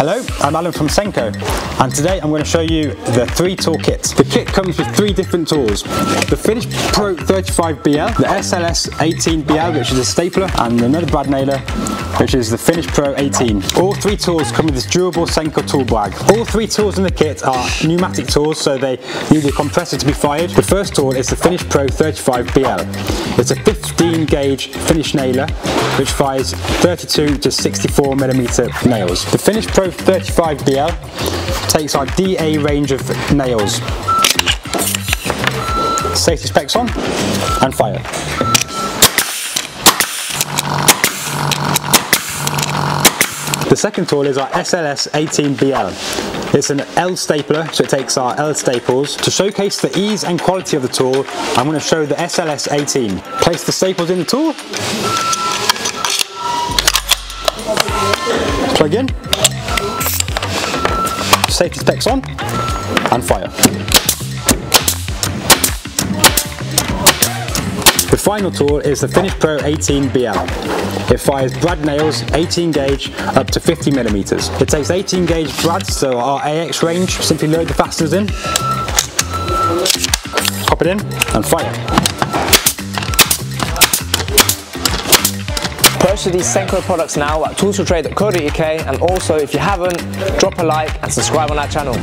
Hello, I'm Alan from Senco, and today I'm going to show you the 3-tool kit. The kit comes with 3 different tools: the FinishPro 35BL, the SLS18BL, which is a stapler, and another brad nailer, which is the FinishPro 18. All 3 tools come with this durable Senco tool bag. All 3 tools in the kit are pneumatic tools, so they need a compressor to be fired. The first tool is the FinishPro 35BL. It's a 15 gauge finish nailer which fires 32 to 64mm nails. The FinishPro 35BL takes our DA range of nails. Safety specs on and fire. The second tool is our SLS18BL. It's an L stapler, so it takes our L staples. To showcase the ease and quality of the tool, I'm going to show the SLS18. Place the staples in the tool. Plug in. Safety specs on and fire. The final tool is the FinishPro 18BL. It fires brad nails 18 gauge up to 50mm. It takes 18 gauge brads, so our AX range. Simply load the fasteners in, pop it in and fire. Purchase these Senco products now at toolsfortrade.co.uk, and also if you haven't, drop a like and subscribe on our channel.